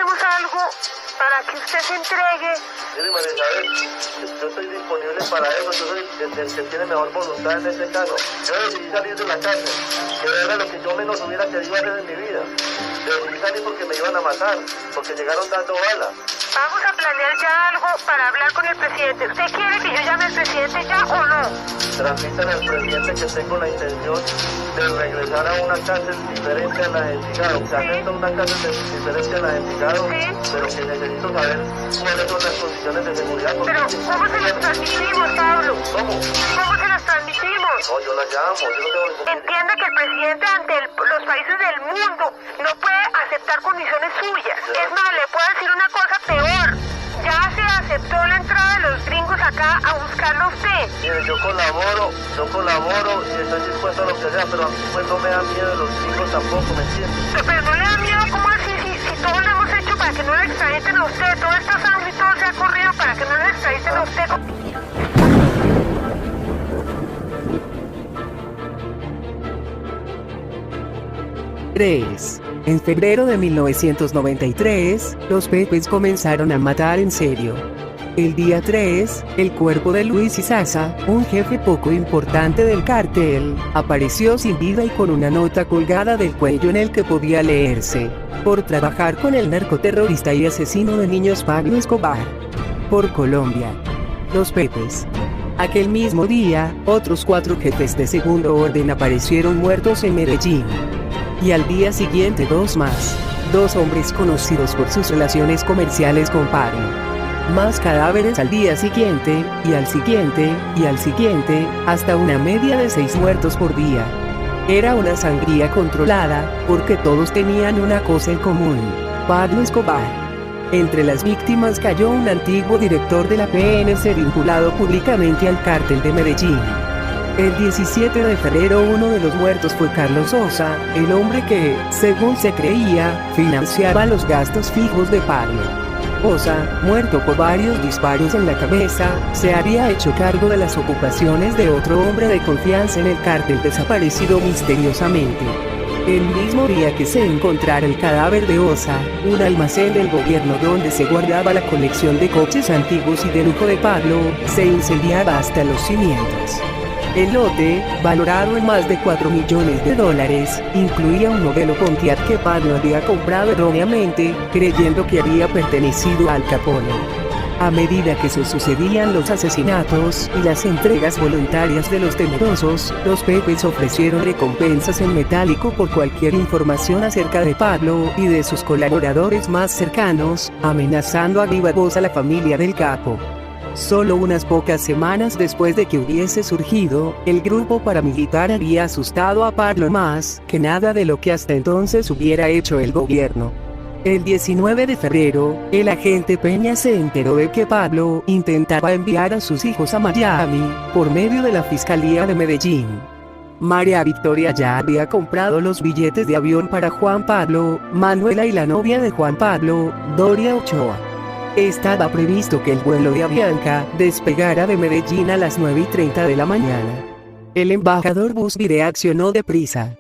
hacemos algo para que usted se entregue. Mire, María Isabel, yo estoy disponible para eso, yo soy el que tiene mejor voluntad en este caso. Yo decidí salir de la cárcel, que era lo que yo menos hubiera querido hacer en mi vida. Decidí salir porque me iban a matar, porque llegaron dando balas. Vamos a planear ya algo para hablar con el presidente. ¿Usted quiere que yo llame al presidente ya o no? Transmiten al presidente que tengo la intención de regresar a una cárcel diferente a la de Envigado. Se acepta una cárcel diferente a la de Envigado, pero que necesito saber cuáles son las condiciones de seguridad. Pero, ¿cómo se las transmitimos, Pablo? ¿Cómo? ¿Cómo se las transmitimos? No, yo la llamo, yo no tengo ningún... Entiende que el presidente ante los países del mundo no puede aceptar condiciones suyas. Es más, le puedo decir una cosa peor. Ya se aceptó la entrada de los gringos acá a buscarlo a usted. Mire, yo colaboro y estoy dispuesto a lo que sea, pero a mí pues no me da miedo los gringos tampoco, ¿me entiendes? Pero no le da miedo, ¿cómo así? Si todo lo hemos hecho para que no lo extraditen a usted, todo esta sangre y todo se ha corrido para que no lo extraditen a usted. En febrero de 1993, los Pepes comenzaron a matar en serio. El día 3, el cuerpo de Luis Izaza, un jefe poco importante del cártel, apareció sin vida y con una nota colgada del cuello en el que podía leerse: por trabajar con el narcoterrorista y asesino de niños Pablo Escobar. Por Colombia. Los Pepes. Aquel mismo día, otros 4 jefes de segundo orden aparecieron muertos en Medellín. Y al día siguiente 2 más. 2 hombres conocidos por sus relaciones comerciales con Pablo. Más cadáveres al día siguiente, y al siguiente, y al siguiente, hasta una media de 6 muertos por día. Era una sangría controlada, porque todos tenían una cosa en común: Pablo Escobar. Entre las víctimas cayó un antiguo director de la PNC vinculado públicamente al cártel de Medellín. El 17 de febrero uno de los muertos fue Carlos Sosa, el hombre que, según se creía, financiaba los gastos fijos de Pablo. Sosa, muerto por varios disparos en la cabeza, se había hecho cargo de las ocupaciones de otro hombre de confianza en el cártel desaparecido misteriosamente. El mismo día que se encontrara el cadáver de Sosa, un almacén del gobierno donde se guardaba la colección de coches antiguos y de lujo de Pablo, se incendiaba hasta los cimientos. El lote, valorado en más de $4 millones, incluía un modelo Pontiac que Pablo había comprado erróneamente, creyendo que había pertenecido a Al Capone. A medida que se sucedían los asesinatos y las entregas voluntarias de los temerosos, los Pepes ofrecieron recompensas en metálico por cualquier información acerca de Pablo y de sus colaboradores más cercanos, amenazando a viva voz a la familia del capo. Solo unas pocas semanas después de que hubiese surgido, el grupo paramilitar había asustado a Pablo más que nada de lo que hasta entonces hubiera hecho el gobierno. El 19 de febrero, el agente Peña se enteró de que Pablo intentaba enviar a sus hijos a Miami, por medio de la Fiscalía de Medellín. María Victoria ya había comprado los billetes de avión para Juan Pablo, Manuela y la novia de Juan Pablo, Doria Ochoa. Estaba previsto que el vuelo de Avianca despegara de Medellín a las 9:30 de la mañana. El embajador Busby reaccionó deprisa.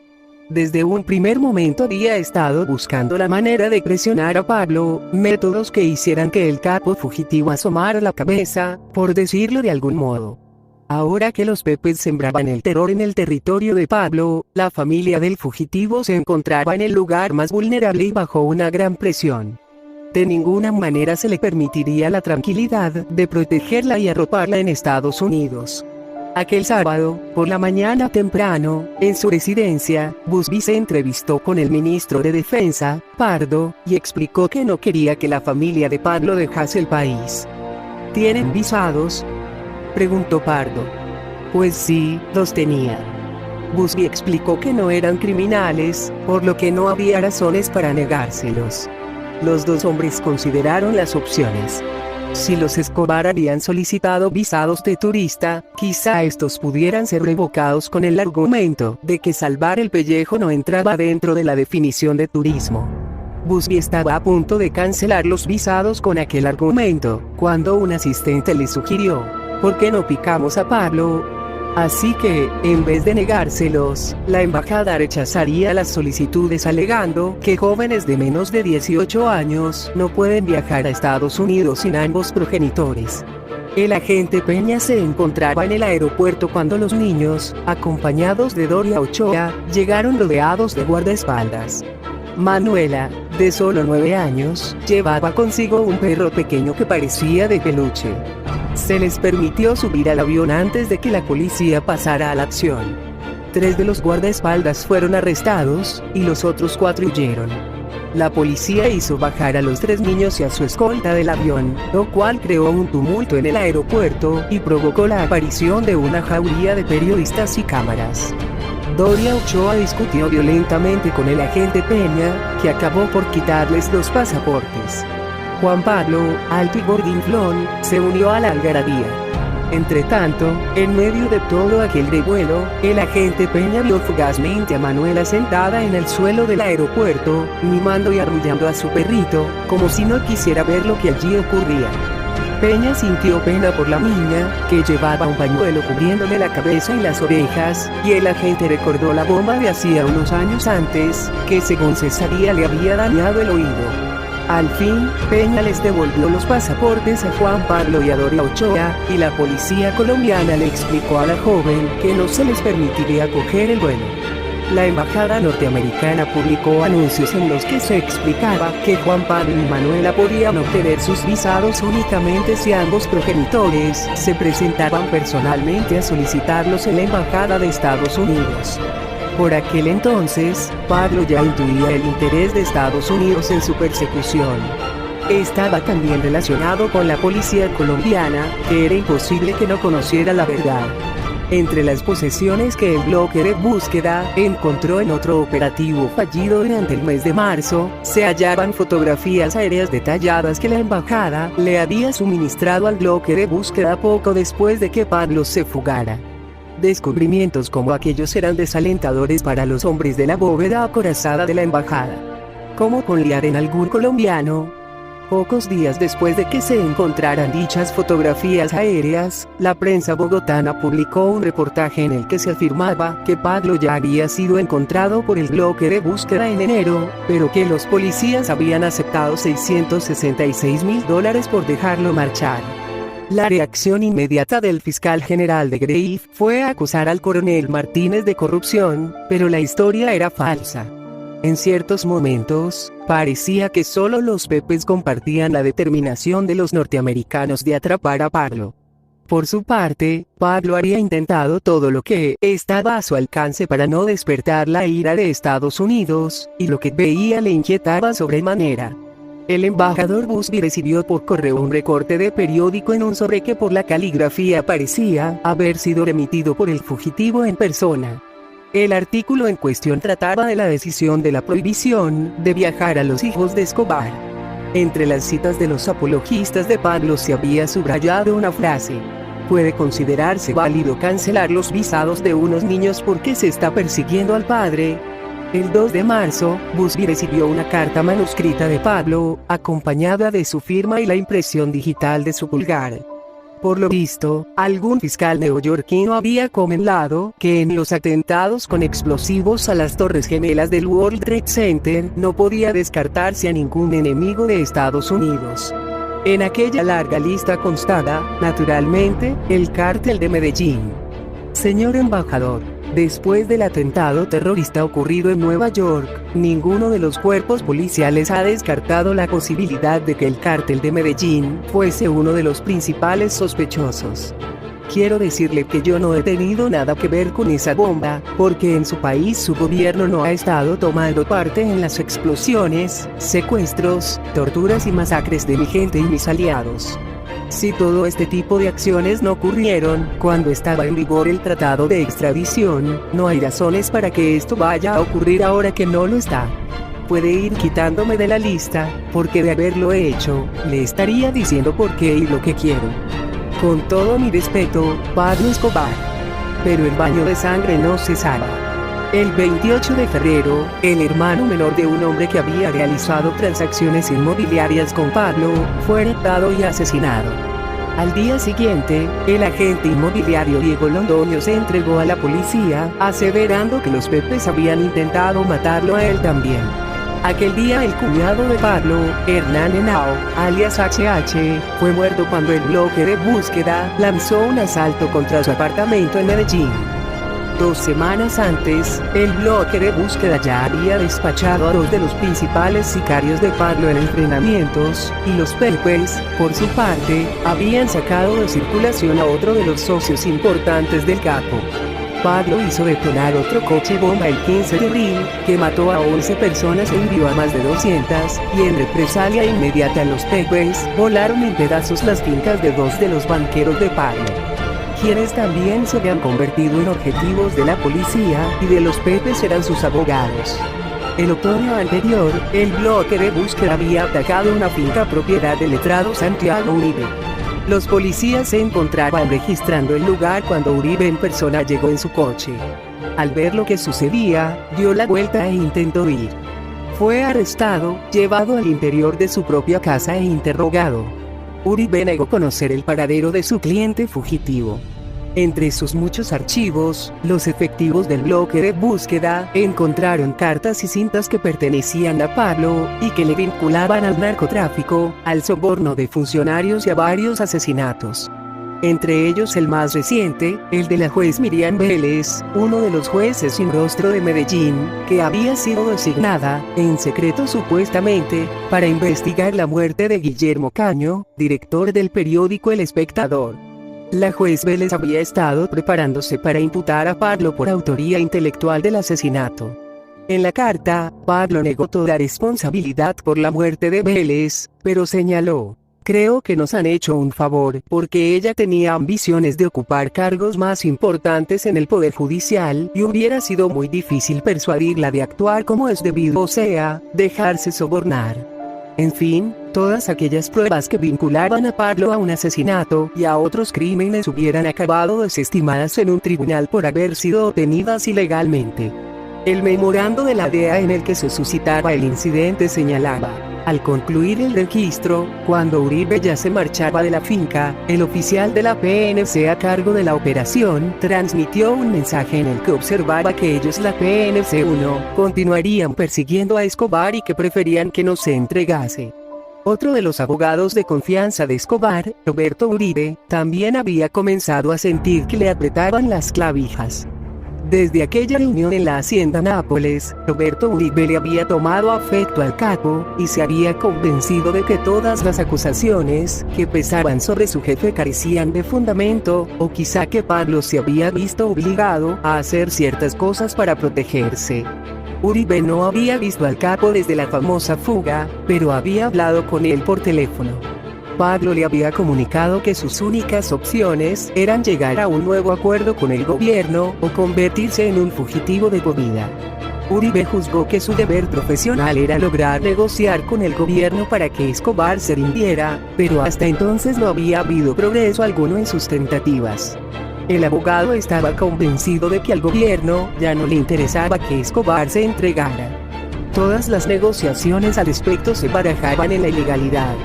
Desde un primer momento había estado buscando la manera de presionar a Pablo, métodos que hicieran que el capo fugitivo asomara la cabeza, por decirlo de algún modo. Ahora que los Pepes sembraban el terror en el territorio de Pablo, la familia del fugitivo se encontraba en el lugar más vulnerable y bajo una gran presión. De ninguna manera se le permitiría la tranquilidad de protegerla y arroparla en Estados Unidos. Aquel sábado, por la mañana temprano, en su residencia, Busby se entrevistó con el ministro de Defensa, Pardo, y explicó que no quería que la familia de Pablo dejase el país. ¿Tienen visados?, preguntó Pardo. Pues sí, los tenía. Busby explicó que no eran criminales, por lo que no había razones para negárselos. Los 2 hombres consideraron las opciones. Si los Escobar habían solicitado visados de turista, quizá estos pudieran ser revocados con el argumento de que salvar el pellejo no entraba dentro de la definición de turismo. Busby estaba a punto de cancelar los visados con aquel argumento, cuando un asistente le sugirió: ¿por qué no picamos a Pablo? Así que, en vez de negárselos, la embajada rechazaría las solicitudes alegando que jóvenes de menos de 18 años no pueden viajar a Estados Unidos sin ambos progenitores. El agente Peña se encontraba en el aeropuerto cuando los niños, acompañados de Doria Ochoa, llegaron rodeados de guardaespaldas. Manuela, de solo 9 años, llevaba consigo un perro pequeño que parecía de peluche. Se les permitió subir al avión antes de que la policía pasara a la acción. 3 de los guardaespaldas fueron arrestados, y los otros 4 huyeron. La policía hizo bajar a los 3 niños y a su escolta del avión, lo cual creó un tumulto en el aeropuerto y provocó la aparición de una jauría de periodistas y cámaras. Doria Ochoa discutió violentamente con el agente Peña, que acabó por quitarles los pasaportes. Juan Pablo, alto y gordinflón, se unió a la algarabía. Entretanto, en medio de todo aquel revuelo, el agente Peña vio fugazmente a Manuela sentada en el suelo del aeropuerto, mimando y arrullando a su perrito, como si no quisiera ver lo que allí ocurría. Peña sintió pena por la niña, que llevaba un pañuelo cubriéndole la cabeza y las orejas, y el agente recordó la bomba de hacía unos años antes, que según se sabía le había dañado el oído. Al fin, Peña les devolvió los pasaportes a Juan Pablo y a Doria Ochoa, y la policía colombiana le explicó a la joven que no se les permitiría coger el vuelo. La embajada norteamericana publicó anuncios en los que se explicaba que Juan Pablo y Manuela podían obtener sus visados únicamente si ambos progenitores se presentaban personalmente a solicitarlos en la embajada de Estados Unidos. Por aquel entonces, Pablo ya intuía el interés de Estados Unidos en su persecución. Estaba también relacionado con la policía colombiana, que era imposible que no conociera la verdad. Entre las posesiones que el bloque de búsqueda encontró en otro operativo fallido durante el mes de marzo, se hallaban fotografías aéreas detalladas que la embajada le había suministrado al bloque de búsqueda poco después de que Pablo se fugara. Descubrimientos como aquellos eran desalentadores para los hombres de la bóveda acorazada de la embajada. ¿Cómo confiar en algún colombiano? Pocos días después de que se encontraran dichas fotografías aéreas, la prensa bogotana publicó un reportaje en el que se afirmaba que Pablo ya había sido encontrado por el bloque de búsqueda en enero, pero que los policías habían aceptado $666.000 por dejarlo marchar. La reacción inmediata del fiscal general de Grave fue acusar al coronel Martínez de corrupción, pero la historia era falsa. En ciertos momentos, parecía que solo los Pepes compartían la determinación de los norteamericanos de atrapar a Pablo. Por su parte, Pablo había intentado todo lo que estaba a su alcance para no despertar la ira de Estados Unidos, y lo que veía le inquietaba sobremanera. El embajador Busby recibió por correo un recorte de periódico en un sobre que por la caligrafía parecía haber sido remitido por el fugitivo en persona. El artículo en cuestión trataba de la decisión de la prohibición de viajar a los hijos de Escobar. Entre las citas de los apologistas de Pablo se había subrayado una frase: puede considerarse válido cancelar los visados de unos niños porque se está persiguiendo al padre. El 2 de marzo, Busby recibió una carta manuscrita de Pablo, acompañada de su firma y la impresión digital de su pulgar. Por lo visto, algún fiscal neoyorquino había comentado que en los atentados con explosivos a las Torres Gemelas del World Trade Center no podía descartarse a ningún enemigo de Estados Unidos. En aquella larga lista constaba, naturalmente, el cártel de Medellín. Señor embajador, después del atentado terrorista ocurrido en Nueva York, ninguno de los cuerpos policiales ha descartado la posibilidad de que el cártel de Medellín fuese uno de los principales sospechosos. Quiero decirle que yo no he tenido nada que ver con esa bomba, porque en su país su gobierno no ha estado tomando parte en las explosiones, secuestros, torturas y masacres de mi gente y mis aliados. Si todo este tipo de acciones no ocurrieron cuando estaba en vigor el tratado de extradición, no hay razones para que esto vaya a ocurrir ahora que no lo está. Puede ir quitándome de la lista, porque de haberlo hecho, le estaría diciendo por qué y lo que quiero. Con todo mi respeto, Pablo Escobar. Pero el baño de sangre no cesaba. El 28 de febrero, el hermano menor de un hombre que había realizado transacciones inmobiliarias con Pablo, fue arrestado y asesinado. Al día siguiente, el agente inmobiliario Diego Londoño se entregó a la policía, aseverando que los Pepes habían intentado matarlo a él también. Aquel día el cuñado de Pablo, Hernán Henao, alias HH, fue muerto cuando el bloque de búsqueda lanzó un asalto contra su apartamento en Medellín. 2 semanas antes, el bloque de búsqueda ya había despachado a 2 de los principales sicarios de Pablo en entrenamientos, y los Pepes, por su parte, habían sacado de circulación a otro de los socios importantes del capo. Pablo hizo detonar otro coche bomba el 15 de abril, que mató a 11 personas e hirió a más de 200, y en represalia inmediata los Pepes volaron en pedazos las fincas de 2 de los banqueros de Pablo, quienes también se habían convertido en objetivos de la policía, y de los Pepes eran sus abogados. El otoño anterior, el bloque de búsqueda había atacado una finca propiedad del letrado Santiago Uribe. Los policías se encontraban registrando el lugar cuando Uribe en persona llegó en su coche. Al ver lo que sucedía, dio la vuelta e intentó huir. Fue arrestado, llevado al interior de su propia casa e interrogado. Uribe negó conocer el paradero de su cliente fugitivo. Entre sus muchos archivos, los efectivos del bloque de búsqueda encontraron cartas y cintas que pertenecían a Pablo, y que le vinculaban al narcotráfico, al soborno de funcionarios y a varios asesinatos. Entre ellos el más reciente, el de la juez Miriam Vélez, uno de los jueces sin rostro de Medellín, que había sido designada, en secreto supuestamente, para investigar la muerte de Guillermo Caño, director del periódico El Espectador. La juez Vélez había estado preparándose para imputar a Pablo por autoría intelectual del asesinato. En la carta, Pablo negó toda responsabilidad por la muerte de Vélez, pero señaló: "Creo que nos han hecho un favor, porque ella tenía ambiciones de ocupar cargos más importantes en el Poder Judicial, y hubiera sido muy difícil persuadirla de actuar como es debido, o sea, dejarse sobornar". En fin, todas aquellas pruebas que vinculaban a Pablo a un asesinato y a otros crímenes hubieran acabado desestimadas en un tribunal por haber sido obtenidas ilegalmente. El memorando de la DEA en el que se suscitaba el incidente señalaba: al concluir el registro, cuando Uribe ya se marchaba de la finca, el oficial de la PNC a cargo de la operación transmitió un mensaje en el que observaba que ellos, la PNC 1, continuarían persiguiendo a Escobar y que preferían que no se entregase. Otro de los abogados de confianza de Escobar, Roberto Uribe, también había comenzado a sentir que le apretaban las clavijas. Desde aquella reunión en la hacienda Nápoles, Roberto Uribe le había tomado afecto al capo, y se había convencido de que todas las acusaciones que pesaban sobre su jefe carecían de fundamento, o quizá que Pablo se había visto obligado a hacer ciertas cosas para protegerse. Uribe no había visto al capo desde la famosa fuga, pero había hablado con él por teléfono. Pablo le había comunicado que sus únicas opciones eran llegar a un nuevo acuerdo con el gobierno, o convertirse en un fugitivo de por vida. Uribe juzgó que su deber profesional era lograr negociar con el gobierno para que Escobar se rindiera, pero hasta entonces no había habido progreso alguno en sus tentativas. El abogado estaba convencido de que al gobierno ya no le interesaba que Escobar se entregara. Todas las negociaciones al respecto se barajaban en la ilegalidad.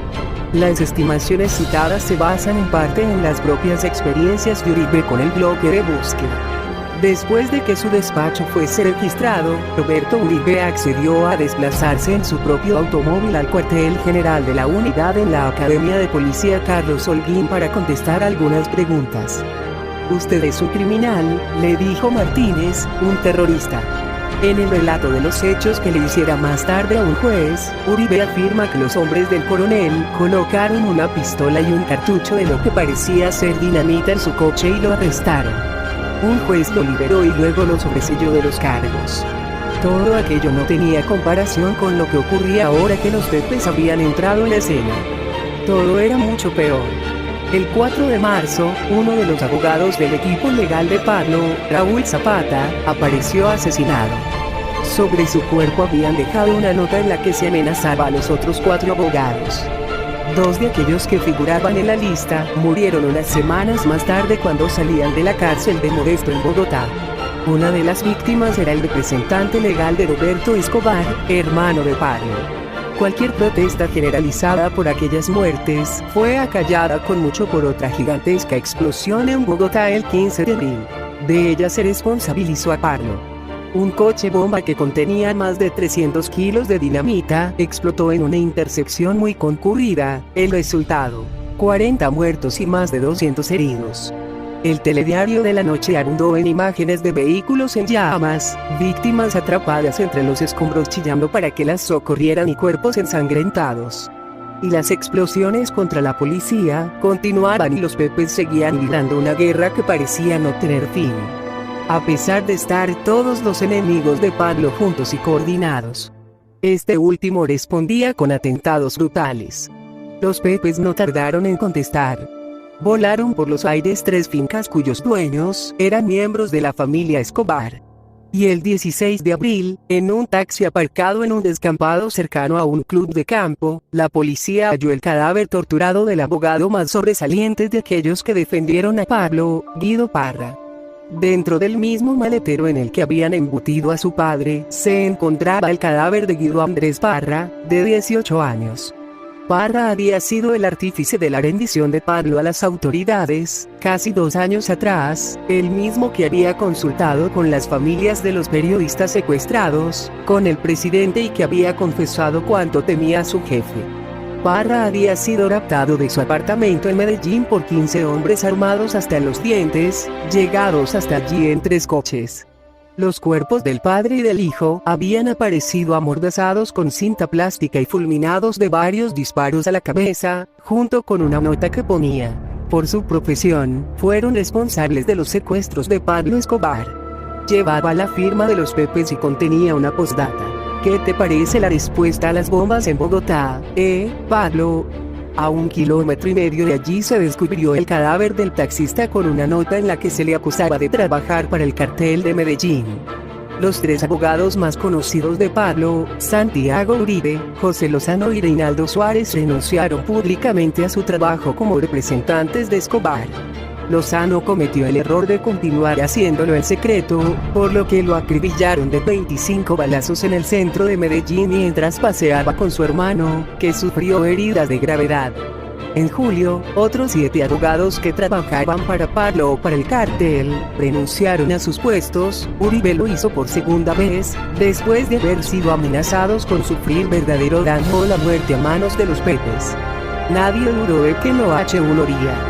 Las estimaciones citadas se basan en parte en las propias experiencias de Uribe con el bloque de búsqueda. Después de que su despacho fuese registrado, Roberto Uribe accedió a desplazarse en su propio automóvil al cuartel general de la unidad en la Academia de Policía Carlos Holguín para contestar algunas preguntas. "Usted es un criminal", le dijo Martínez, un terrorista. En el relato de los hechos que le hiciera más tarde a un juez, Uribe afirma que los hombres del coronel colocaron una pistola y un cartucho de lo que parecía ser dinamita en su coche y lo arrestaron. Un juez lo liberó y luego lo sobreseyó de los cargos. Todo aquello no tenía comparación con lo que ocurría ahora que los Pepes habían entrado en escena. Todo era mucho peor. El 4 de marzo, uno de los abogados del equipo legal de Pablo, Raúl Zapata, apareció asesinado. Sobre su cuerpo habían dejado una nota en la que se amenazaba a los otros 4 abogados. 2 de aquellos que figuraban en la lista murieron unas semanas más tarde cuando salían de la cárcel de Modesto en Bogotá. Una de las víctimas era el representante legal de Roberto Escobar, hermano de Pablo. Cualquier protesta generalizada por aquellas muertes fue acallada con mucho por otra gigantesca explosión en Bogotá el 15 de abril. De ella se responsabilizó a Pablo. Un coche bomba que contenía más de 300 kilos de dinamita explotó en una intersección muy concurrida. El resultado: 40 muertos y más de 200 heridos. El telediario de la noche abundó en imágenes de vehículos en llamas, víctimas atrapadas entre los escombros chillando para que las socorrieran y cuerpos ensangrentados. Y las explosiones contra la policía continuaban y los pepes seguían librando una guerra que parecía no tener fin. A pesar de estar todos los enemigos de Pablo juntos y coordinados, este último respondía con atentados brutales. Los pepes no tardaron en contestar. Volaron por los aires 3 fincas cuyos dueños eran miembros de la familia Escobar. Y el 16 de abril, en un taxi aparcado en un descampado cercano a un club de campo, la policía halló el cadáver torturado del abogado más sobresaliente de aquellos que defendieron a Pablo, Guido Parra. Dentro del mismo maletero en el que habían embutido a su padre, se encontraba el cadáver de Guido Andrés Parra, de 18 años. Parra había sido el artífice de la rendición de Pablo a las autoridades, casi 2 años atrás, el mismo que había consultado con las familias de los periodistas secuestrados, con el presidente y que había confesado cuánto temía a su jefe. Parra había sido raptado de su apartamento en Medellín por 15 hombres armados hasta los dientes, llegados hasta allí en 3 coches. Los cuerpos del padre y del hijo habían aparecido amordazados con cinta plástica y fulminados de varios disparos a la cabeza, junto con una nota que ponía: por su profesión, fueron responsables de los secuestros de Pablo Escobar. Llevaba la firma de los pepes y contenía una postdata: ¿qué te parece la respuesta a las bombas en Bogotá, Pablo? A 1,5 kilómetros de allí se descubrió el cadáver del taxista con una nota en la que se le acusaba de trabajar para el cartel de Medellín. Los 3 abogados más conocidos de Pablo, Santiago Uribe, José Lozano y Reinaldo Suárez, renunciaron públicamente a su trabajo como representantes de Escobar. Lozano cometió el error de continuar haciéndolo en secreto, por lo que lo acribillaron de 25 balazos en el centro de Medellín mientras paseaba con su hermano, que sufrió heridas de gravedad. En julio, otros 7 abogados que trabajaban para Pablo o para el cártel, renunciaron a sus puestos. Uribe lo hizo por segunda vez, después de haber sido amenazados con sufrir verdadero daño o la muerte a manos de los pepes. Nadie dudó de que lo uno haría.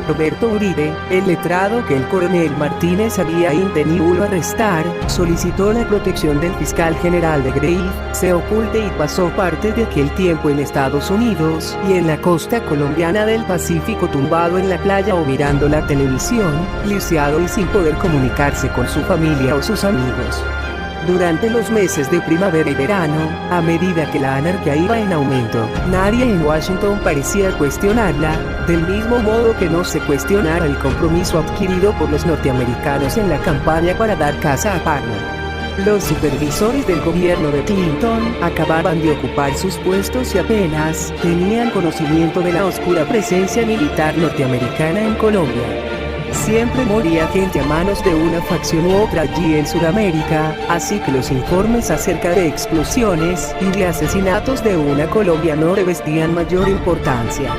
Roberto Uribe, el letrado que el coronel Martínez había intentado arrestar, solicitó la protección del fiscal general de Grey, se oculte y pasó parte de aquel tiempo en Estados Unidos y en la costa colombiana del Pacífico tumbado en la playa o mirando la televisión, lisiado y sin poder comunicarse con su familia o sus amigos. Durante los meses de primavera y verano, a medida que la anarquía iba en aumento, nadie en Washington parecía cuestionarla, del mismo modo que no se cuestionara el compromiso adquirido por los norteamericanos en la campaña para dar caza a Pablo. Los supervisores del gobierno de Clinton acababan de ocupar sus puestos y apenas tenían conocimiento de la oscura presencia militar norteamericana en Colombia. Siempre moría gente a manos de una facción u otra allí en Sudamérica, así que los informes acerca de explosiones y de asesinatos de una Colombia no revestían mayor importancia.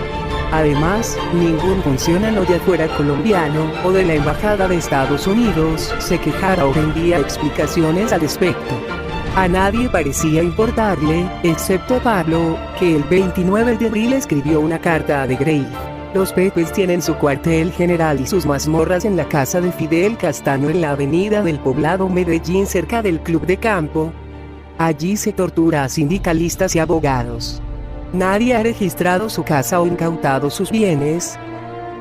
Además, ningún funcionario ya fuera colombiano o de la Embajada de Estados Unidos se quejara o vendía explicaciones al respecto. A nadie parecía importarle, excepto a Pablo, que el 29 de abril escribió una carta a De Grey. Los pepes tienen su cuartel general y sus mazmorras en la casa de Fidel Castaño en la avenida del Poblado Medellín cerca del club de campo. Allí se tortura a sindicalistas y abogados. Nadie ha registrado su casa o incautado sus bienes.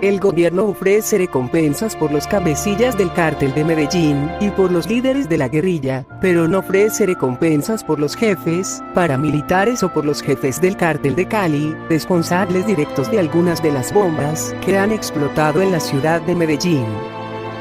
El gobierno ofrece recompensas por los cabecillas del cártel de Medellín y por los líderes de la guerrilla, pero no ofrece recompensas por los jefes, paramilitares o por los jefes del cártel de Cali, responsables directos de algunas de las bombas que han explotado en la ciudad de Medellín.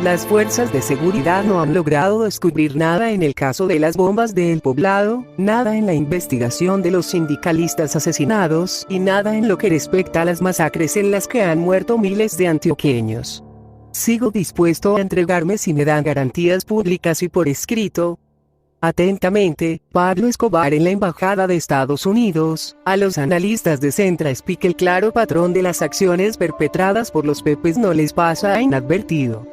Las fuerzas de seguridad no han logrado descubrir nada en el caso de las bombas de El Poblado, nada en la investigación de los sindicalistas asesinados y nada en lo que respecta a las masacres en las que han muerto miles de antioqueños. Sigo dispuesto a entregarme si me dan garantías públicas y por escrito. Atentamente, Pablo Escobar en la Embajada de Estados Unidos. A los analistas de CentraSpeak el claro patrón de las acciones perpetradas por los Pepes no les pasa inadvertido.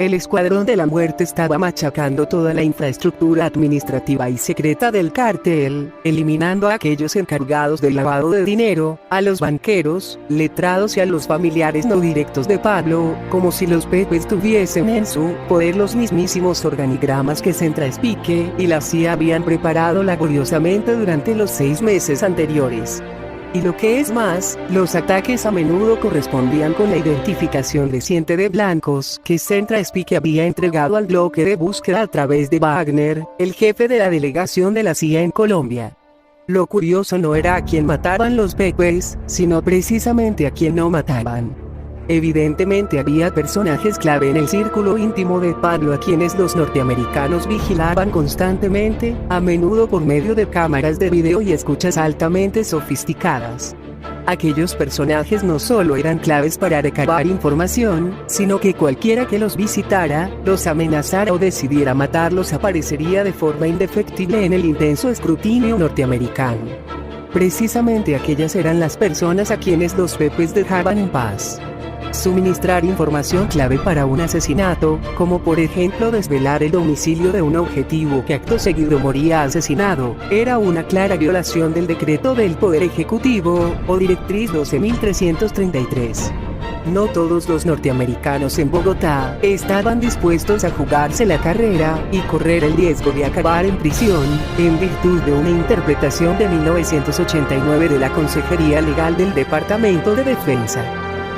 El Escuadrón de la Muerte estaba machacando toda la infraestructura administrativa y secreta del cártel, eliminando a aquellos encargados del lavado de dinero, a los banqueros, letrados y a los familiares no directos de Pablo, como si los Pepes tuviesen en su poder los mismísimos organigramas que CentraSpeak y la CIA habían preparado laboriosamente durante los 6 meses anteriores. Y lo que es más, los ataques a menudo correspondían con la identificación reciente de blancos que CentraSpeak había entregado al bloque de búsqueda a través de Wagner, el jefe de la delegación de la CIA en Colombia. Lo curioso no era a quien mataban los Pepes, sino precisamente a quien no mataban. Evidentemente había personajes clave en el círculo íntimo de Pablo a quienes los norteamericanos vigilaban constantemente, a menudo por medio de cámaras de video y escuchas altamente sofisticadas. Aquellos personajes no solo eran claves para recabar información, sino que cualquiera que los visitara, los amenazara o decidiera matarlos aparecería de forma indefectible en el intenso escrutinio norteamericano. Precisamente aquellas eran las personas a quienes los Pepes dejaban en paz. Suministrar información clave para un asesinato, como por ejemplo desvelar el domicilio de un objetivo que acto seguido moría asesinado, era una clara violación del decreto del Poder Ejecutivo, o Directriz 12.333. No todos los norteamericanos en Bogotá estaban dispuestos a jugarse la carrera y correr el riesgo de acabar en prisión, en virtud de una interpretación de 1989 de la Consejería Legal del Departamento de Defensa.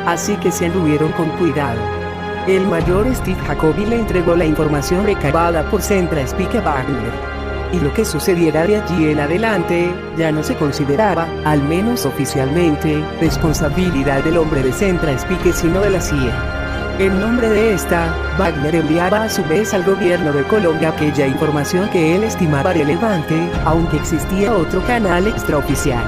Así que se anduvieron con cuidado. El mayor Steve Jacoby le entregó la información recabada por CentraSpeak a Wagner. Y lo que sucediera de allí en adelante, ya no se consideraba, al menos oficialmente, responsabilidad del hombre de CentraSpeak sino de la CIA. En nombre de esta, Wagner enviaba a su vez al gobierno de Colombia aquella información que él estimaba relevante, aunque existía otro canal extraoficial.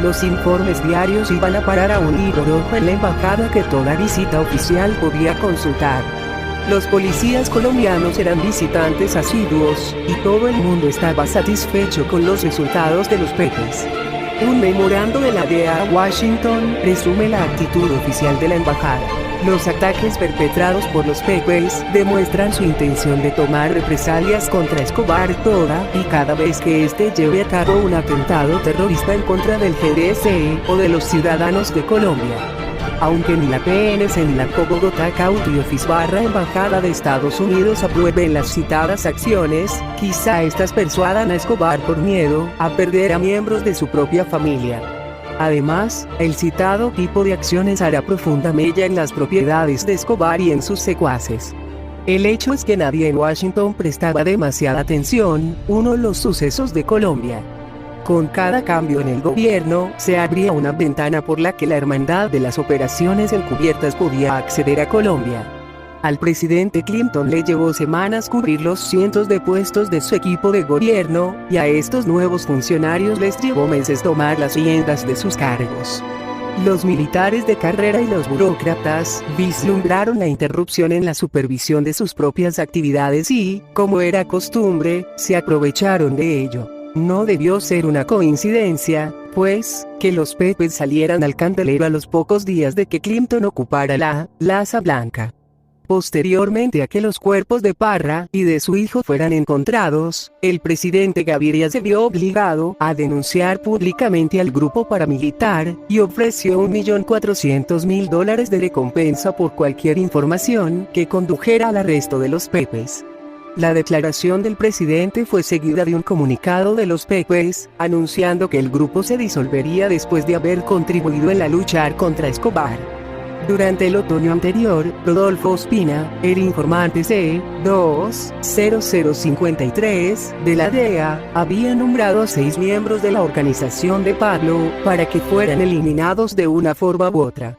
Los informes diarios iban a parar a un libro rojo en la embajada que toda visita oficial podía consultar. Los policías colombianos eran visitantes asiduos, y todo el mundo estaba satisfecho con los resultados de los Pepes. Un memorando de la DEA a Washington resume la actitud oficial de la embajada. Los ataques perpetrados por los Pepes demuestran su intención de tomar represalias contra Escobar toda y cada vez que éste lleve a cabo un atentado terrorista en contra del GDC o de los ciudadanos de Colombia. Aunque ni la PNC ni la Bogotá County Office / Embajada de Estados Unidos aprueben las citadas acciones, quizá estas persuadan a Escobar por miedo a perder a miembros de su propia familia. Además, el citado tipo de acciones hará profunda mella en las propiedades de Escobar y en sus secuaces. El hecho es que nadie en Washington prestaba demasiada atención, los sucesos de Colombia. Con cada cambio en el gobierno, se abría una ventana por la que la hermandad de las operaciones encubiertas podía acceder a Colombia. Al presidente Clinton le llevó semanas cubrir los cientos de puestos de su equipo de gobierno, y a estos nuevos funcionarios les llevó meses tomar las riendas de sus cargos. Los militares de carrera y los burócratas vislumbraron la interrupción en la supervisión de sus propias actividades y, como era costumbre, se aprovecharon de ello. No debió ser una coincidencia, pues, que los Pepes salieran al candelero a los pocos días de que Clinton ocupara la Casa Blanca. Posteriormente a que los cuerpos de Parra y de su hijo fueran encontrados, el presidente Gaviria se vio obligado a denunciar públicamente al grupo paramilitar, y ofreció $1.400.000 de recompensa por cualquier información que condujera al arresto de los Pepes. La declaración del presidente fue seguida de un comunicado de los Pepes, anunciando que el grupo se disolvería después de haber contribuido en la lucha contra Escobar. Durante el otoño anterior, Rodolfo Ospina, el informante C-20053 de la DEA, había nombrado a 6 miembros de la organización de Pablo para que fueran eliminados de una forma u otra.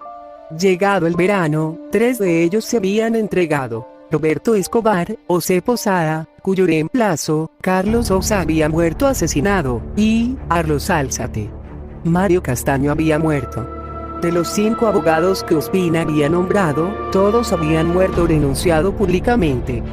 Llegado el verano, 3 de ellos se habían entregado. Roberto Escobar, José Posada, cuyo reemplazo, Carlos Sosa, había muerto asesinado, y Arlos Álzate. Mario Castaño había muerto. De los 5 abogados que Ospina había nombrado, todos habían muerto o renunciado públicamente.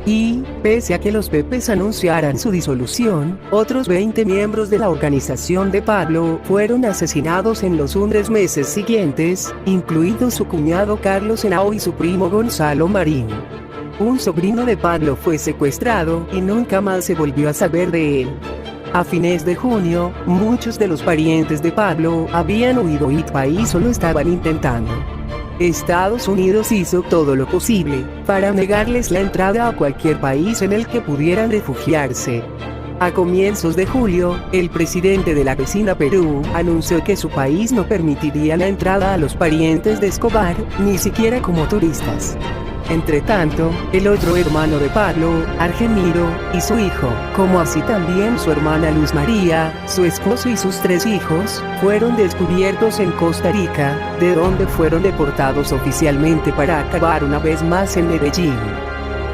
Y, pese a que los Pepes anunciaran su disolución, otros 20 miembros de la organización de Pablo fueron asesinados en los 3 meses siguientes, incluido su cuñado Carlos Henao y su primo Gonzalo Marín. Un sobrino de Pablo fue secuestrado y nunca más se volvió a saber de él. A fines de junio, muchos de los parientes de Pablo habían huido y el país lo estaban intentando. Estados Unidos hizo todo lo posible para negarles la entrada a cualquier país en el que pudieran refugiarse. A comienzos de julio, el presidente de la vecina Perú anunció que su país no permitiría la entrada a los parientes de Escobar, ni siquiera como turistas. Entretanto, el otro hermano de Pablo, Argemiro, y su hijo, como así también su hermana Luz María, su esposo y sus 3 hijos, fueron descubiertos en Costa Rica, de donde fueron deportados oficialmente para acabar una vez más en Medellín.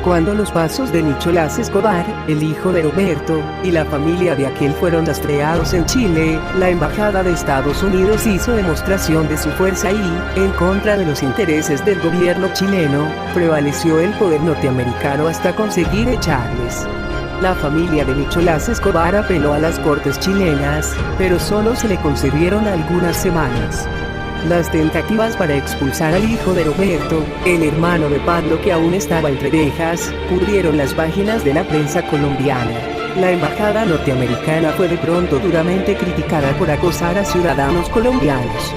Cuando los pasos de Nicolás Escobar, el hijo de Roberto, y la familia de aquel fueron rastreados en Chile, la Embajada de Estados Unidos hizo demostración de su fuerza y, en contra de los intereses del gobierno chileno, prevaleció el poder norteamericano hasta conseguir echarles. La familia de Nicolás Escobar apeló a las cortes chilenas, pero solo se le concedieron algunas semanas. Las tentativas para expulsar al hijo de Roberto, el hermano de Pablo que aún estaba entre rejas, cubrieron las páginas de la prensa colombiana. La embajada norteamericana fue de pronto duramente criticada por acosar a ciudadanos colombianos.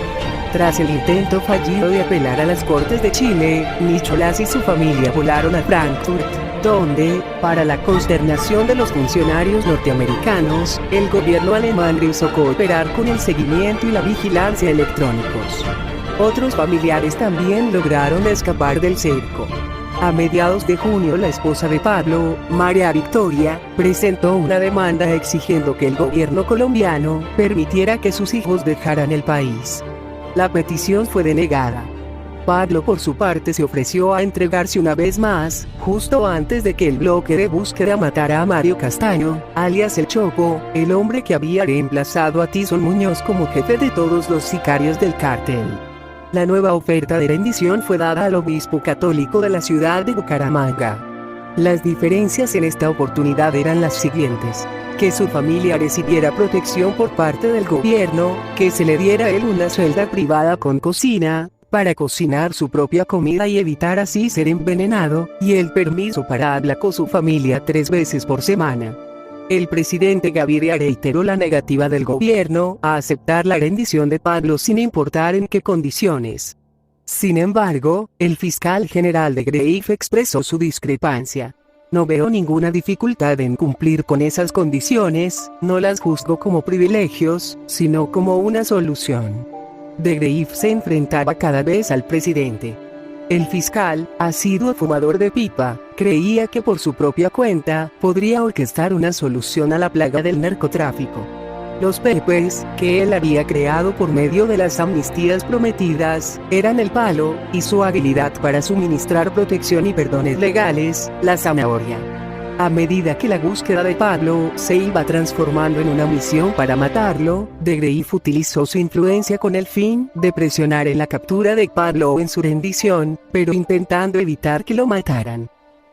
Tras el intento fallido de apelar a las Cortes de Chile, Nicolás y su familia volaron a Frankfurt, donde, para la consternación de los funcionarios norteamericanos, el gobierno alemán rehusó cooperar con el seguimiento y la vigilancia electrónicos. Otros familiares también lograron escapar del cerco. A mediados de junio, la esposa de Pablo, María Victoria, presentó una demanda exigiendo que el gobierno colombiano permitiera que sus hijos dejaran el país. La petición fue denegada. Pablo por su parte se ofreció a entregarse una vez más, justo antes de que el bloque de búsqueda matara a Mario Castaño, alias El Chopo, el hombre que había reemplazado a Tyson Muñoz como jefe de todos los sicarios del cártel. La nueva oferta de rendición fue dada al obispo católico de la ciudad de Bucaramanga. Las diferencias en esta oportunidad eran las siguientes: que su familia recibiera protección por parte del gobierno, que se le diera a él una celda privada con cocina, para cocinar su propia comida y evitar así ser envenenado, y el permiso para hablar con su familia 3 veces por semana. El presidente Gaviria reiteró la negativa del gobierno a aceptar la rendición de Pablo sin importar en qué condiciones. Sin embargo, el fiscal general de Greif expresó su discrepancia. No veo ninguna dificultad en cumplir con esas condiciones, no las juzgo como privilegios, sino como una solución. De Greif se enfrentaba cada vez al presidente. El fiscal, asiduo fumador de pipa, creía que por su propia cuenta, podría orquestar una solución a la plaga del narcotráfico. Los Pepes, que él había creado por medio de las amnistías prometidas, eran el palo, y su habilidad para suministrar protección y perdones legales, la zanahoria. A medida que la búsqueda de Pablo se iba transformando en una misión para matarlo, De Greif utilizó su influencia con el fin de presionar en la captura de Pablo o en su rendición, pero intentando evitar que lo mataran.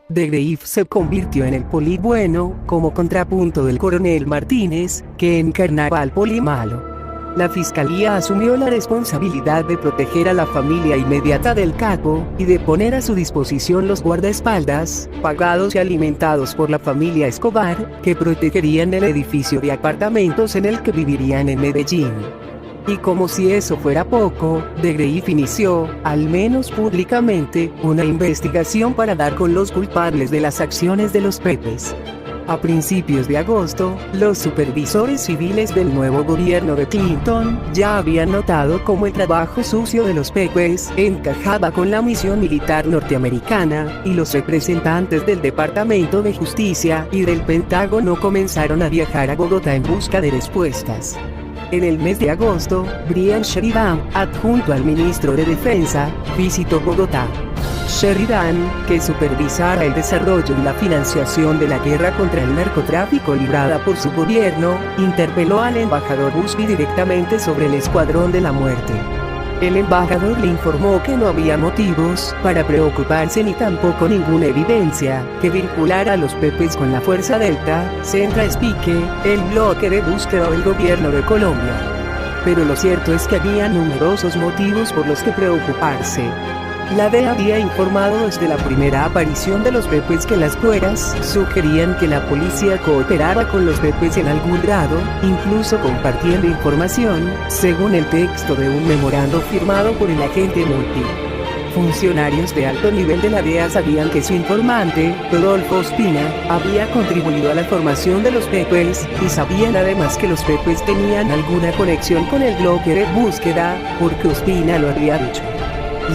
De Greif se convirtió en el poli bueno, como contrapunto del coronel Martínez, que encarnaba al poli malo. La fiscalía asumió la responsabilidad de proteger a la familia inmediata del capo, y de poner a su disposición los guardaespaldas, pagados y alimentados por la familia Escobar, que protegerían el edificio de apartamentos en el que vivirían en Medellín. Y como si eso fuera poco, De Greif inició, al menos públicamente, una investigación para dar con los culpables de las acciones de los Pepes. A principios de agosto, los supervisores civiles del nuevo gobierno de Clinton ya habían notado cómo el trabajo sucio de los Pepes encajaba con la misión militar norteamericana, y los representantes del Departamento de Justicia y del Pentágono comenzaron a viajar a Bogotá en busca de respuestas. En el mes de agosto, Brian Sheridan, adjunto al ministro de Defensa, visitó Bogotá. Sheridan, que supervisara el desarrollo y la financiación de la guerra contra el narcotráfico librada por su gobierno, interpeló al embajador Busby directamente sobre el Escuadrón de la Muerte. El embajador le informó que no había motivos para preocuparse ni tampoco ninguna evidencia que vinculara a los Pepes con la Fuerza Delta, Centra Spique, el bloque de búsqueda o el gobierno de Colombia. Pero lo cierto es que había numerosos motivos por los que preocuparse. La DEA había informado desde la primera aparición de los Pepes que las pruebas sugerían que la policía cooperaba con los Pepes en algún grado, incluso compartiendo información, según el texto de un memorando firmado por el agente Multi. Funcionarios de alto nivel de la DEA sabían que su informante, Rodolfo Ospina, había contribuido a la formación de los Pepes, y sabían además que los Pepes tenían alguna conexión con el bloque de búsqueda, porque Ospina lo había dicho.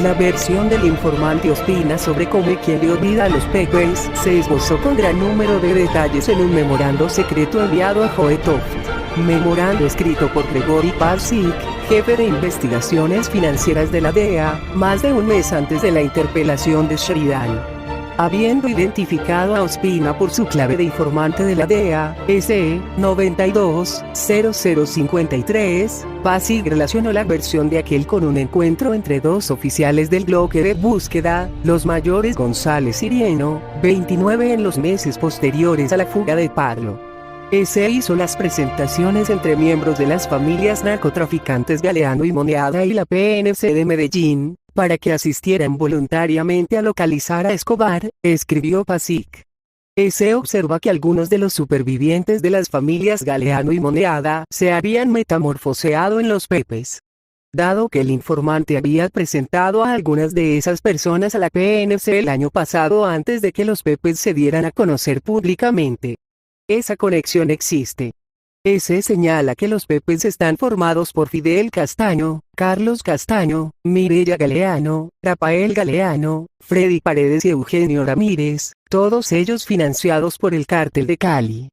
La versión del informante Ospina sobre cómo y quién dio vida a los Pepes se esbozó con gran número de detalles en un memorando secreto enviado a Joe Toft. Memorando escrito por Gregory Parsik, jefe de investigaciones financieras de la DEA, más de un mes antes de la interpelación de Sheridan. Habiendo identificado a Ospina por su clave de informante de la DEA, SE-92-0053, Parsik relacionó la versión de aquel con un encuentro entre dos oficiales del bloque de búsqueda, los mayores González y Rieno, 29 en los meses posteriores a la fuga de Pablo. Ese hizo las presentaciones entre miembros de las familias narcotraficantes Galeano y Moneada y la PNC de Medellín, para que asistieran voluntariamente a localizar a Escobar, escribió Parsik. Se observa que algunos de los supervivientes de las familias Galeano y Moneada se habían metamorfoseado en los Pepes. Dado que el informante había presentado a algunas de esas personas a la PNC el año pasado antes de que los Pepes se dieran a conocer públicamente. Esa conexión existe. Ese señala que los Pepes están formados por Fidel Castaño, Carlos Castaño, Mireya Galeano, Rafael Galeano, Freddy Paredes y Eugenio Ramírez, todos ellos financiados por el Cártel de Cali.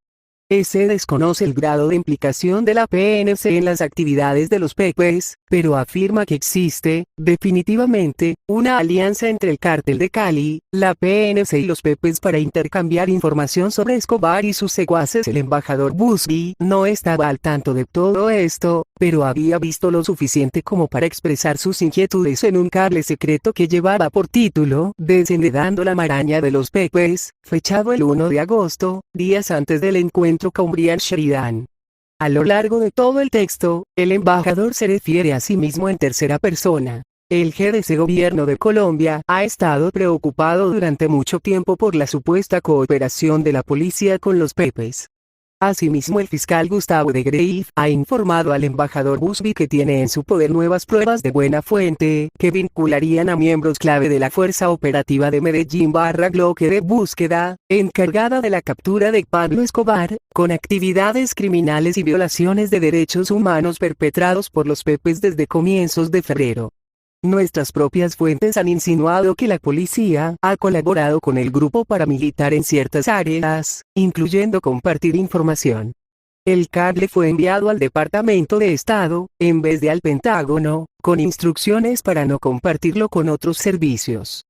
Ese desconoce el grado de implicación de la PNC en las actividades de los Pepes, pero afirma que existe, definitivamente, una alianza entre el Cártel de Cali, la PNC y los Pepes para intercambiar información sobre Escobar y sus secuaces. El embajador Busby no estaba al tanto de todo esto, pero había visto lo suficiente como para expresar sus inquietudes en un cable secreto que llevaba por título Desenredando la maraña de los Pepes, fechado el 1 de agosto, días antes del encuentro con Brian Sheridan. A lo largo de todo el texto, el embajador se refiere a sí mismo en tercera persona. El GDC Gobierno de Colombia ha estado preocupado durante mucho tiempo por la supuesta cooperación de la policía con los Pepes. Asimismo, el fiscal Gustavo de Greif ha informado al embajador Busby que tiene en su poder nuevas pruebas de buena fuente que vincularían a miembros clave de la Fuerza Operativa de Medellín / bloque de búsqueda, encargada de la captura de Pablo Escobar, con actividades criminales y violaciones de derechos humanos perpetrados por los Pepes desde comienzos de febrero. Nuestras propias fuentes han insinuado que la policía ha colaborado con el grupo paramilitar en ciertas áreas, incluyendo compartir información. El cable fue enviado al Departamento de Estado, en vez de al Pentágono, con instrucciones para no compartirlo con otros servicios.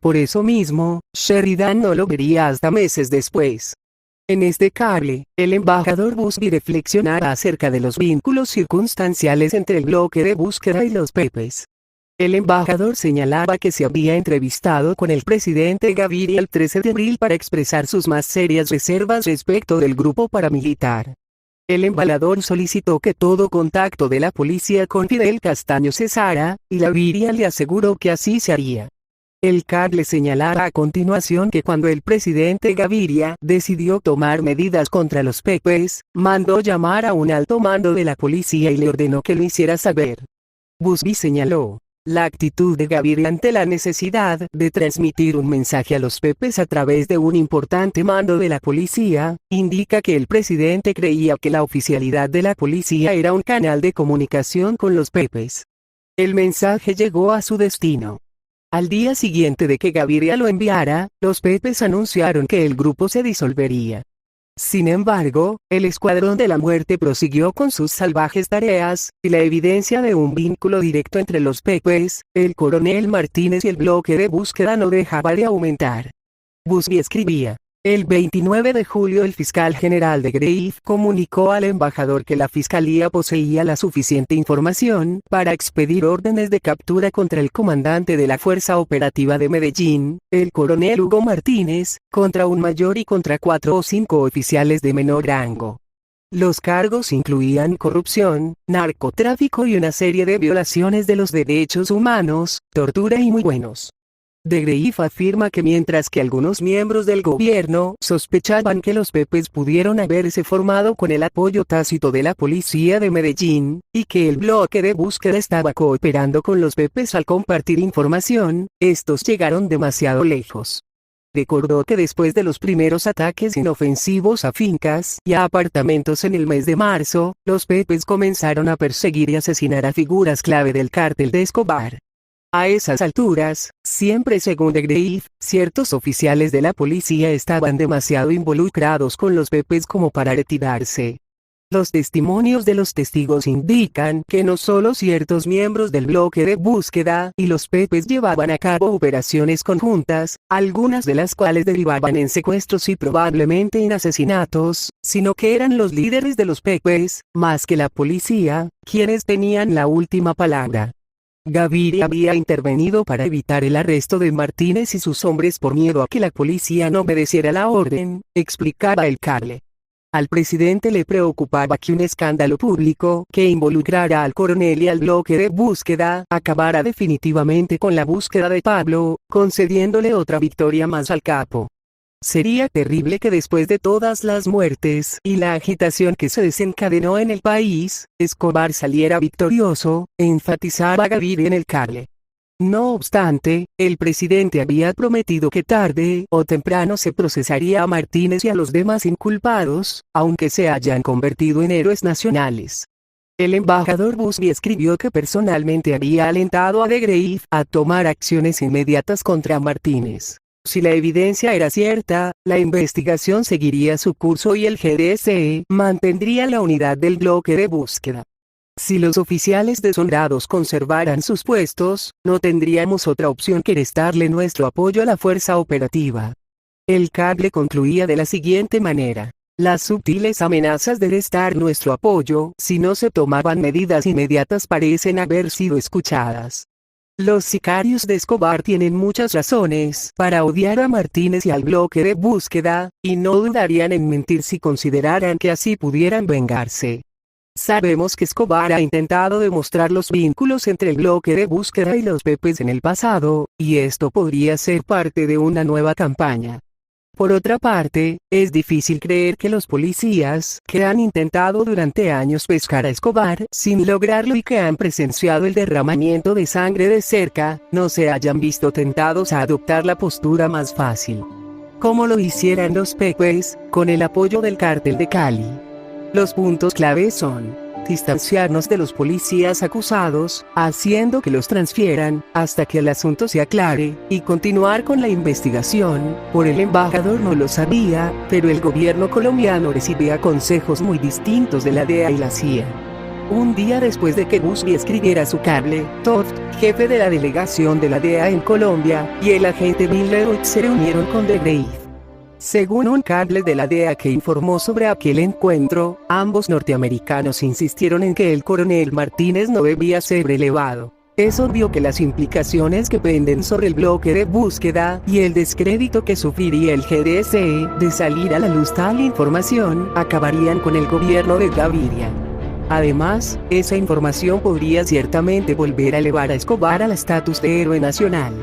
Por eso mismo, Sheridan no lo vería hasta meses después. En este cable, el embajador Busby reflexionará acerca de los vínculos circunstanciales entre el bloque de búsqueda y los Pepes. El embajador señalaba que se había entrevistado con el presidente Gaviria el 13 de abril para expresar sus más serias reservas respecto del grupo paramilitar. El embajador solicitó que todo contacto de la policía con Fidel Castaño cesara, y Gaviria le aseguró que así se haría. El cable señalará a continuación que cuando el presidente Gaviria decidió tomar medidas contra los Pepes, mandó llamar a un alto mando de la policía y le ordenó que lo hiciera saber. Busby señaló: la actitud de Gaviria ante la necesidad de transmitir un mensaje a los Pepes a través de un importante mando de la policía, indica que el presidente creía que la oficialidad de la policía era un canal de comunicación con los Pepes. El mensaje llegó a su destino. Al día siguiente de que Gaviria lo enviara, los Pepes anunciaron que el grupo se disolvería. Sin embargo, el Escuadrón de la Muerte prosiguió con sus salvajes tareas, y la evidencia de un vínculo directo entre los Pepes, el coronel Martínez y el bloque de búsqueda no dejaba de aumentar. Busby escribía: El 29 de julio el fiscal general de Greif comunicó al embajador que la fiscalía poseía la suficiente información para expedir órdenes de captura contra el comandante de la Fuerza Operativa de Medellín, el coronel Hugo Martínez, contra un mayor y contra 4 o 5 oficiales de menor rango. Los cargos incluían corrupción, narcotráfico y una serie de violaciones de los derechos humanos, tortura y muy buenos. De Greif afirma que mientras que algunos miembros del gobierno sospechaban que los Pepes pudieron haberse formado con el apoyo tácito de la policía de Medellín, y que el bloque de búsqueda estaba cooperando con los Pepes al compartir información, estos llegaron demasiado lejos. Recordó que después de los primeros ataques inofensivos a fincas y a apartamentos en el mes de marzo, los Pepes comenzaron a perseguir y asesinar a figuras clave del cártel de Escobar. A esas alturas, siempre según de Greif, ciertos oficiales de la policía estaban demasiado involucrados con los Pepes como para retirarse. Los testimonios de los testigos indican que no solo ciertos miembros del bloque de búsqueda y los Pepes llevaban a cabo operaciones conjuntas, algunas de las cuales derivaban en secuestros y probablemente en asesinatos, sino que eran los líderes de los Pepes, más que la policía, quienes tenían la última palabra. Gaviria había intervenido para evitar el arresto de Martínez y sus hombres por miedo a que la policía no obedeciera la orden, explicaba el cable. Al presidente le preocupaba que un escándalo público que involucrara al coronel y al bloque de búsqueda acabara definitivamente con la búsqueda de Pablo, concediéndole otra victoria más al capo. Sería terrible que después de todas las muertes y la agitación que se desencadenó en el país, Escobar saliera victorioso, enfatizaba Gaviria en el cable. No obstante, el presidente había prometido que tarde o temprano se procesaría a Martínez y a los demás inculpados, aunque se hayan convertido en héroes nacionales. El embajador Busby escribió que personalmente había alentado a de Greif a tomar acciones inmediatas contra Martínez. Si la evidencia era cierta, la investigación seguiría su curso y el GDSE mantendría la unidad del bloque de búsqueda. Si los oficiales deshonrados conservaran sus puestos, no tendríamos otra opción que prestarle nuestro apoyo a la fuerza operativa. El cable concluía de la siguiente manera. Las sutiles amenazas de restar nuestro apoyo si no se tomaban medidas inmediatas parecen haber sido escuchadas. Los sicarios de Escobar tienen muchas razones para odiar a Martínez y al bloque de búsqueda, y no dudarían en mentir si consideraran que así pudieran vengarse. Sabemos que Escobar ha intentado demostrar los vínculos entre el bloque de búsqueda y los Pepes en el pasado, y esto podría ser parte de una nueva campaña. Por otra parte, es difícil creer que los policías, que han intentado durante años pescar a Escobar sin lograrlo y que han presenciado el derramamiento de sangre de cerca, no se hayan visto tentados a adoptar la postura más fácil. Como lo hicieran los Pepes, con el apoyo del cártel de Cali. Los puntos claves son: distanciarnos de los policías acusados, haciendo que los transfieran, hasta que el asunto se aclare, y continuar con la investigación. Por el embajador no lo sabía, pero el gobierno colombiano recibía consejos muy distintos de la DEA y la CIA. Un día después de que Busby escribiera su cable, Toft, jefe de la delegación de la DEA en Colombia, y el agente Miller se reunieron con de Greif. Según un cable de la DEA que informó sobre aquel encuentro, ambos norteamericanos insistieron en que el coronel Martínez no debía ser relevado. Es obvio que las implicaciones que penden sobre el bloque de búsqueda y el descrédito que sufriría el GDSE de salir a la luz tal información acabarían con el gobierno de Gaviria. Además, esa información podría ciertamente volver a elevar a Escobar al estatus de héroe nacional.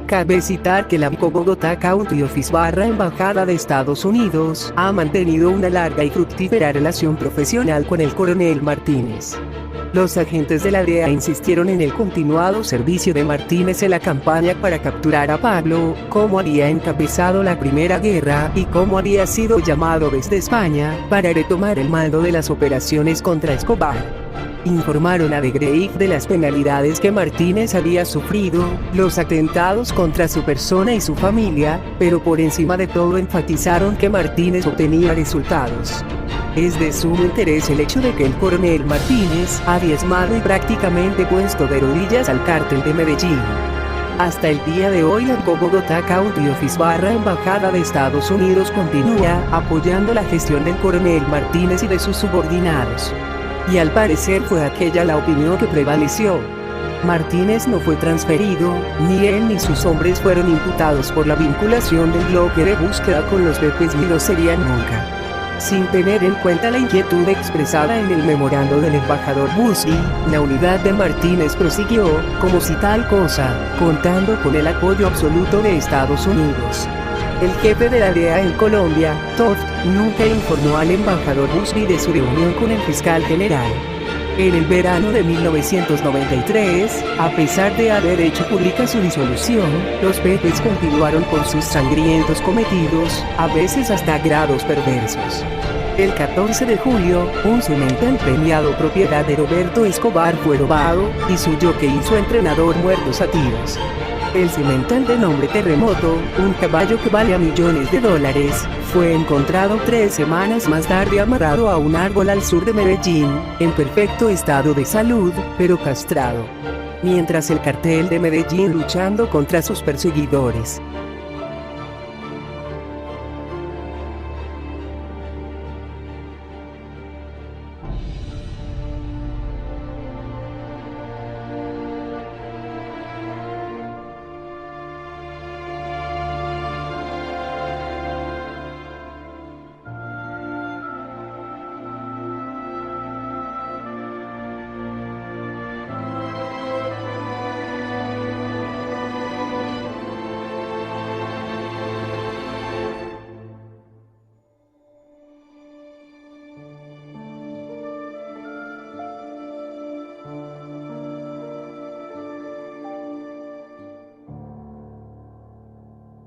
Cabe citar que la Bogotá County Office Embajada de Estados Unidos ha mantenido una larga y fructífera relación profesional con el coronel Martínez. Los agentes de la DEA insistieron en el continuado servicio de Martínez en la campaña para capturar a Pablo, cómo había encabezado la Primera Guerra y cómo había sido llamado desde España para retomar el mando de las operaciones contra Escobar. Informaron a de Greif de las penalidades que Martínez había sufrido, los atentados contra su persona y su familia, pero por encima de todo enfatizaron que Martínez obtenía resultados. Es de sumo interés el hecho de que el coronel Martínez ha diezmado y prácticamente puesto de rodillas al cártel de Medellín. Hasta el día de hoy la Bogotá County Office /Embajada de Estados Unidos continúa apoyando la gestión del coronel Martínez y de sus subordinados. Y al parecer fue aquella la opinión que prevaleció. Martínez no fue transferido, ni él ni sus hombres fueron imputados por la vinculación del bloque de búsqueda con los BPs ni lo serían nunca. Sin tener en cuenta la inquietud expresada en el memorando del embajador Busby, la unidad de Martínez prosiguió, como si tal cosa, contando con el apoyo absoluto de Estados Unidos. El jefe de la DEA en Colombia, Toft, nunca informó al embajador Busby de su reunión con el fiscal general. En el verano de 1993, a pesar de haber hecho pública su disolución, los BPs continuaron con sus sangrientos cometidos, a veces hasta grados perversos. El 14 de julio, un Cemental premiado propiedad de Roberto Escobar fue robado, y su jockey y su entrenador muertos a tiros. El Cemental de nombre Terremoto, un caballo que vale a millones de dólares, fue encontrado 3 semanas más tarde amarrado a un árbol al sur de Medellín, en perfecto estado de salud, pero castrado. Mientras el cartel de Medellín luchando contra sus perseguidores.